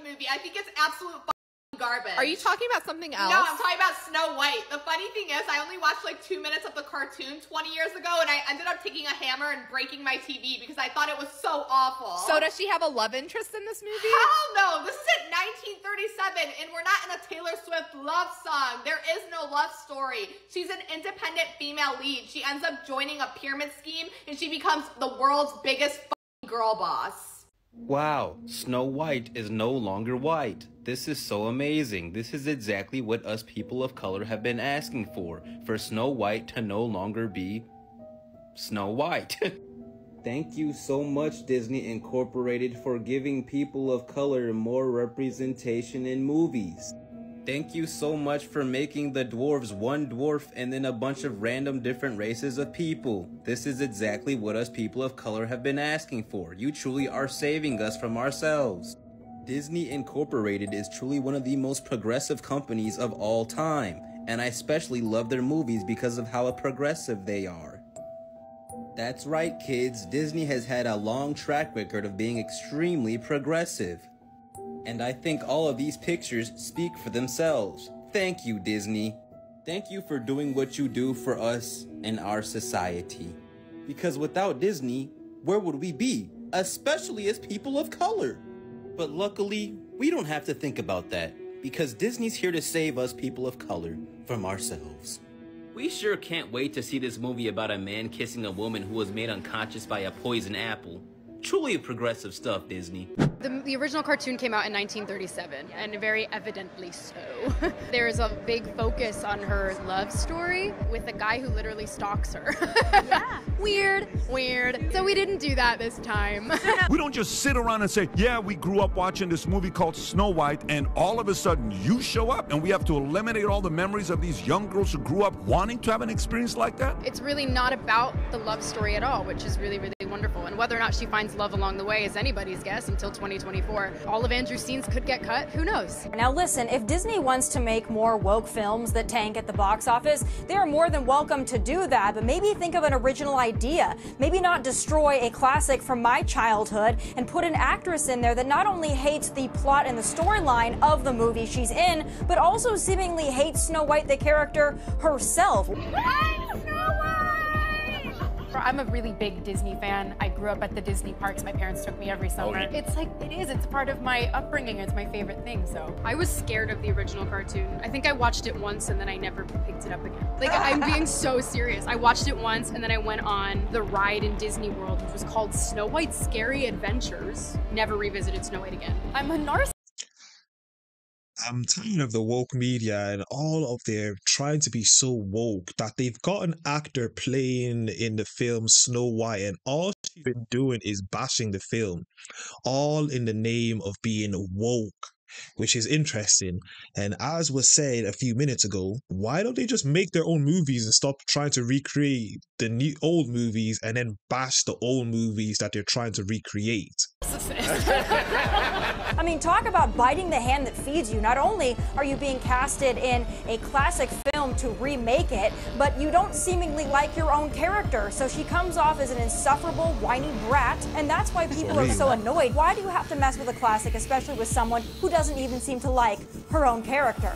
movie. I think it's absolute garbage. Are you talking about something else? No, I'm talking about Snow White. The funny thing is, I only watched like 2 minutes of the cartoon 20 years ago, and I ended up taking a hammer and breaking my TV because I thought it was so awful. So does she have a love interest in this movie? Hell no! This is at 1937, and we're not in a Taylor Swift love song. There is no love story. She's an independent female lead. She ends up joining a pyramid scheme, and she becomes the world's biggest girl boss. Wow, Snow White is no longer white. This is so amazing. This is exactly what us people of color have been asking for Snow White to no longer be Snow White. Thank you so much, Disney Incorporated, for giving people of color more representation in movies. Thank you so much for making the dwarves one dwarf and then a bunch of random different races of people. This is exactly what us people of color have been asking for. You truly are saving us from ourselves. Disney Incorporated is truly one of the most progressive companies of all time, and I especially love their movies because of how progressive they are. That's right, kids, Disney has had a long track record of being extremely progressive. And I think all of these pictures speak for themselves. Thank you, Disney. Thank you for doing what you do for us and our society. Because without Disney, where would we be? Especially as people of color. But luckily, we don't have to think about that, because Disney's here to save us people of color from ourselves. We sure can't wait to see this movie about a man kissing a woman who was made unconscious by a poison apple. Truly progressive stuff, Disney. The original cartoon came out in 1937, and very evidently so. There's a big focus on her love story with a guy who literally stalks her. Yeah. Weird. So we didn't do that this time. We don't just sit around and say, yeah, we grew up watching this movie called Snow White, and all of a sudden you show up and we have to eliminate all the memories of these young girls who grew up wanting to have an experience like that? It's really not about the love story at all, which is really, really wonderful. And whether or not she finds love along the way is anybody's guess until 2024. All of Andrew's scenes could get cut. Who knows? Now listen, if Disney wants to make more woke films that tank at the box office, they are more than welcome to do that, but maybe think of an original idea. Maybe not destroy a classic from my childhood and put an actress in there that not only hates the plot and the storyline of the movie she's in, but also seemingly hates Snow White, the character herself. I'm a really big Disney fan. I grew up at the Disney parks. My parents took me every summer. It's like, it's part of my upbringing. It's my favorite thing, so. I was scared of the original cartoon. I think I watched it once and then I never picked it up again. Like, I'm being so serious. I watched it once and then I went on the ride in Disney World, which was called Snow White's Scary Adventures. Never revisited Snow White again. I'm a narcissist. I'm tired of the woke media and all of their trying to be so woke that they've got an actor playing in the film Snow White, and all she's been doing is bashing the film, all in the name of being woke, which is interesting. And as was said a few minutes ago, why don't they just make their own movies and stop trying to recreate the new old movies and then bash the old movies that they're trying to recreate? I mean, talk about biting the hand that feeds you. Not only are you being casted in a classic film to remake it, but you don't seemingly like your own character. So she comes off as an insufferable, whiny brat, and that's why people are so annoyed. Why do you have to mess with a classic, especially with someone who doesn't even seem to like her own character?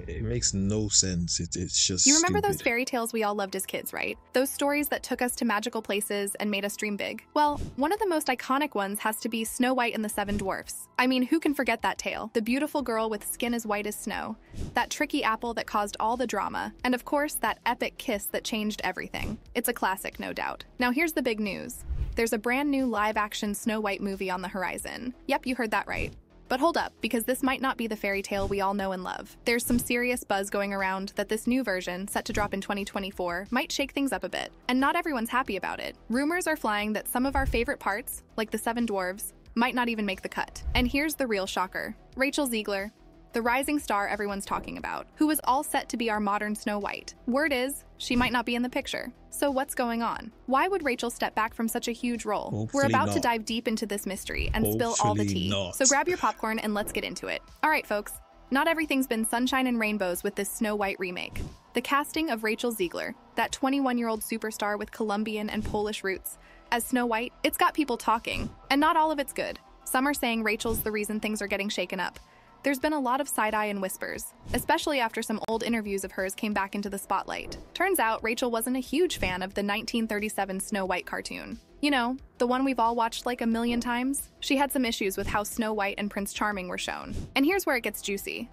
It makes no sense. It's just You remember stupid. those fairy tales we all loved as kids, right? Those stories that took us to magical places and made us dream big. Well, one of the most iconic ones has to be Snow White and the Seven Dwarfs. I mean, who can forget that tale? The beautiful girl with skin as white as snow, that tricky apple that caused all the drama, and of course, that epic kiss that changed everything. It's a classic, no doubt. Now here's the big news. There's a brand new live-action Snow White movie on the horizon. Yep, you heard that right. But hold up, because this might not be the fairy tale we all know and love. There's some serious buzz going around that this new version, set to drop in 2024, might shake things up a bit, and not everyone's happy about it. Rumors are flying that some of our favorite parts, like the Seven Dwarves, might not even make the cut. And here's the real shocker. Rachel Zegler, the rising star everyone's talking about, who was all set to be our modern Snow White. Word is, she might not be in the picture. So what's going on? Why would Rachel step back from such a huge role? Hopefully We're about to not. dive deep into this mystery and spill all the Hopefully tea. not. So grab your popcorn and let's get into it. All right, folks. Not everything's been sunshine and rainbows with this Snow White remake. The casting of Rachel Zegler, that 21-year-old superstar with Colombian and Polish roots, as Snow White, it's got people talking, and not all of it's good. Some are saying Rachel's the reason things are getting shaken up. There's been a lot of side-eye and whispers, especially after some old interviews of hers came back into the spotlight. Turns out Rachel wasn't a huge fan of the 1937 Snow White cartoon. You know, the one we've all watched like a million times? She had some issues with how Snow White and Prince Charming were shown. And here's where it gets juicy.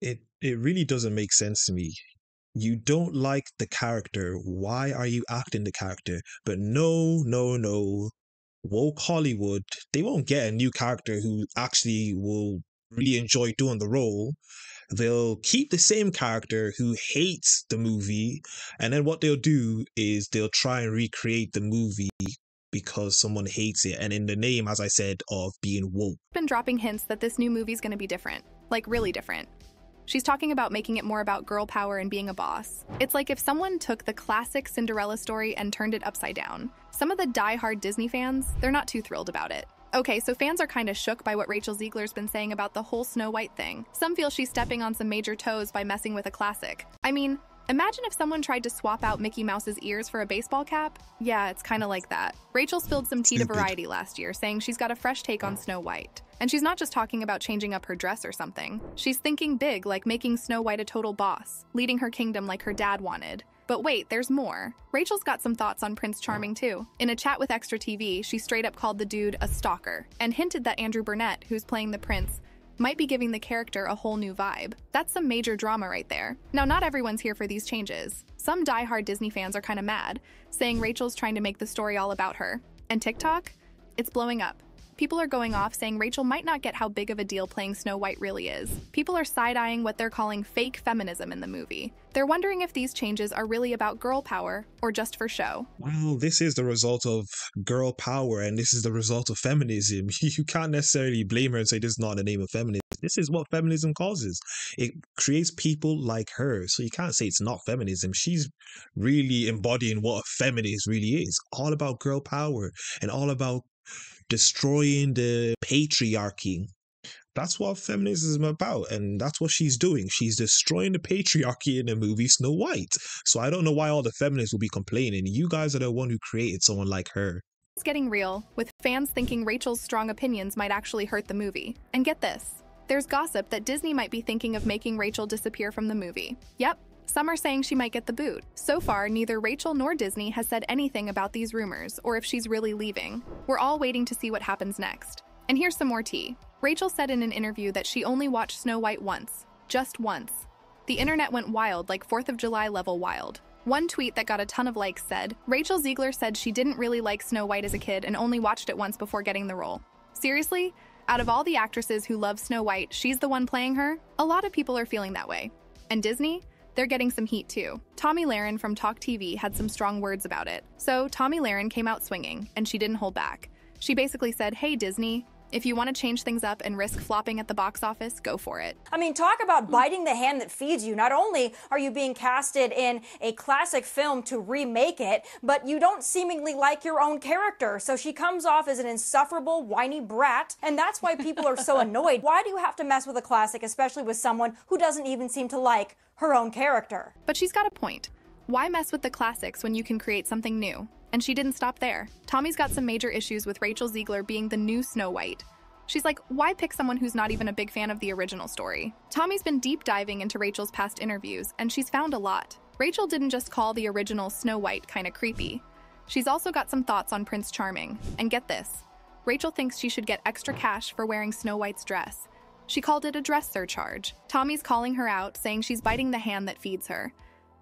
It really doesn't make sense to me. You don't like the character. Why are you acting the character? But no. Woke Hollywood, they won't get a new character who actually will really enjoy doing the role. They'll keep the same character who hates the movie, and then what they'll do is they'll try and recreate the movie because someone hates it, and in the name, as I said, of being woke. Been dropping hints that this new movie's gonna be different. Like, really different. She's talking about making it more about girl power and being a boss. It's like if someone took the classic Cinderella story and turned it upside down. Some of the die-hard Disney fans, they're not too thrilled about it. Okay, so fans are kind of shook by what Rachel Zegler's been saying about the whole Snow White thing. Some feel she's stepping on some major toes by messing with a classic. I mean, imagine if someone tried to swap out Mickey Mouse's ears for a baseball cap? Yeah, it's kind of like that. Rachel spilled some tea to Variety last year, saying she's got a fresh take on Snow White. And she's not just talking about changing up her dress or something. She's thinking big, like making Snow White a total boss, leading her kingdom like her dad wanted. But wait, there's more. Rachel's got some thoughts on Prince Charming too. In a chat with Extra TV, she straight up called the dude a stalker, and hinted that Andrew Burnett, who's playing the prince, might be giving the character a whole new vibe. That's some major drama right there. Now, not everyone's here for these changes. Some die-hard Disney fans are kind of mad, saying Rachel's trying to make the story all about her. And TikTok? It's blowing up. People are going off saying Rachel might not get how big of a deal playing Snow White really is. People are side-eyeing what they're calling fake feminism in the movie. They're wondering if these changes are really about girl power or just for show. Well, this is the result of girl power, and this is the result of feminism. You can't necessarily blame her and say this is not the name of feminism. This is what feminism causes. It creates people like her, so you can't say it's not feminism. She's really embodying what a feminist really is. All about girl power and all about destroying the patriarchy. That's what feminism is about, and that's what she's doing. She's destroying the patriarchy in the movie Snow White. So I don't know why all the feminists will be complaining. You guys are the one who created someone like her. It's getting real, with fans thinking Rachel's strong opinions might actually hurt the movie. And get this, there's gossip that Disney might be thinking of making Rachel disappear from the movie. Yep. Some are saying she might get the boot. So far, neither Rachel nor Disney has said anything about these rumors or if she's really leaving. We're all waiting to see what happens next. And here's some more tea. Rachel said in an interview that she only watched Snow White once. Just once. The internet went wild, like 4th of July level wild. One tweet that got a ton of likes said, Rachel Zegler said she didn't really like Snow White as a kid and only watched it once before getting the role. Seriously? Out of all the actresses who love Snow White, she's the one playing her? A lot of people are feeling that way. And Disney? They're getting some heat too. Tomi Lahren from Talk TV had some strong words about it. So Tomi Lahren came out swinging, and she didn't hold back. She basically said, hey Disney, if you want to change things up and risk flopping at the box office, go for it. I mean, talk about biting the hand that feeds you. Not only are you being casted in a classic film to remake it, but you don't seemingly like your own character. So she comes off as an insufferable, whiny brat, and that's why people are so annoyed. Why do you have to mess with a classic, especially with someone who doesn't even seem to like her own character? But she's got a point. Why mess with the classics when you can create something new? And she didn't stop there. Tommy's got some major issues with Rachel Zegler being the new Snow White. She's like, why pick someone who's not even a big fan of the original story? Tommy's been deep diving into Rachel's past interviews, and she's found a lot. Rachel didn't just call the original Snow White kinda creepy. She's also got some thoughts on Prince Charming. And get this, Rachel thinks she should get extra cash for wearing Snow White's dress. She called it a dress surcharge. Tommy's calling her out, saying she's biting the hand that feeds her.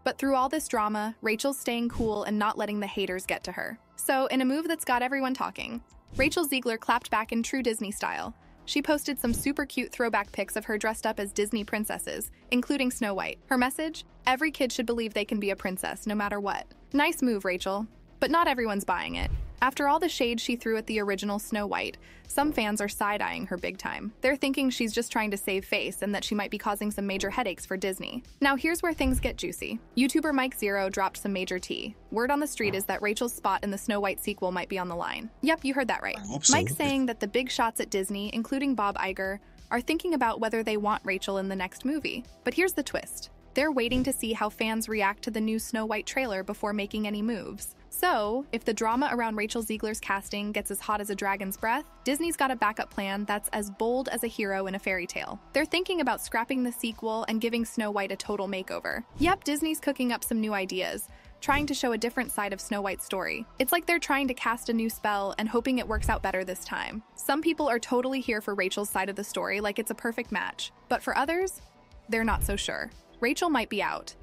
But through all this drama, Rachel's staying cool and not letting the haters get to her. So, in a move that's got everyone talking, Rachel Zegler clapped back in true Disney style. She posted some super cute throwback pics of her dressed up as Disney princesses, including Snow White. Her message? Every kid should believe they can be a princess, no matter what. Nice move, Rachel. But not everyone's buying it. After all the shade she threw at the original Snow White, some fans are side-eyeing her big time. They're thinking she's just trying to save face and that she might be causing some major headaches for Disney. Now here's where things get juicy. YouTuber Mike Zero dropped some major tea. Word on the street is that Rachel's spot in the Snow White sequel might be on the line. Yep, you heard that right. Mike's saying that the big shots at Disney, including Bob Iger, are thinking about whether they want Rachel in the next movie. But here's the twist. They're waiting to see how fans react to the new Snow White trailer before making any moves. So, if the drama around Rachel Zegler's casting gets as hot as a dragon's breath, Disney's got a backup plan that's as bold as a hero in a fairy tale. They're thinking about scrapping the sequel and giving Snow White a total makeover. Yep, Disney's cooking up some new ideas, trying to show a different side of Snow White's story. It's like they're trying to cast a new spell and hoping it works out better this time. Some people are totally here for Rachel's side of the story like it's a perfect match, but for others, they're not so sure. Rachel might be out,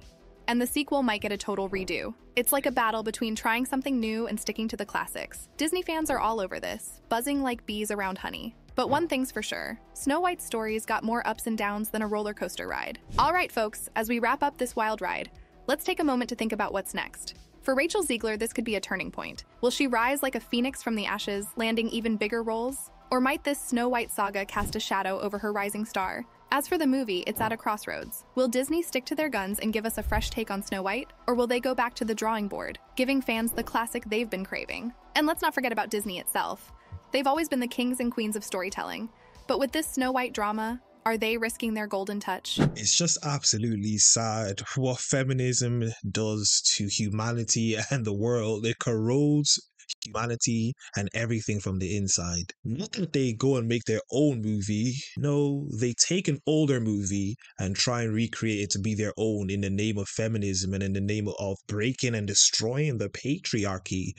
and the sequel might get a total redo. It's like a battle between trying something new and sticking to the classics. Disney fans are all over this, buzzing like bees around honey. But one thing's for sure, Snow White's story's got more ups and downs than a roller coaster ride. All right, folks, as we wrap up this wild ride, let's take a moment to think about what's next. For Rachel Zegler, this could be a turning point. Will she rise like a phoenix from the ashes, landing even bigger roles? Or might this Snow White saga cast a shadow over her rising star? As for the movie, it's at a crossroads. Will Disney stick to their guns and give us a fresh take on Snow White? Or will they go back to the drawing board, giving fans the classic they've been craving? And let's not forget about Disney itself. They've always been the kings and queens of storytelling. But with this Snow White drama, are they risking their golden touch? It's just absolutely sad what feminism does to humanity and the world. It corrodes humanity and everything from the inside. Not that they go and make their own movie. No, they take an older movie and try and recreate it to be their own in the name of feminism and in the name of breaking and destroying the patriarchy.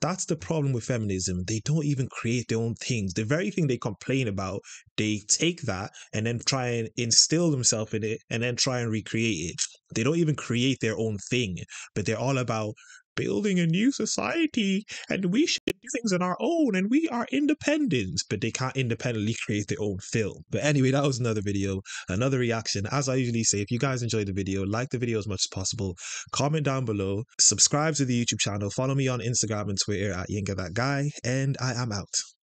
That's the problem with feminism. They don't even create their own things. The very thing they complain about, they take that and then try and instill themselves in it and then try and recreate it. They don't even create their own thing, but they're all about building a new society and we should do things on our own and we are independent, but they can't independently create their own film. But anyway, that was another video, another reaction. As I usually say, if you guys enjoyed the video, like the video as much as possible, comment down below, subscribe to the YouTube channel, follow me on Instagram and Twitter at YinkaThatGuy, and I am out.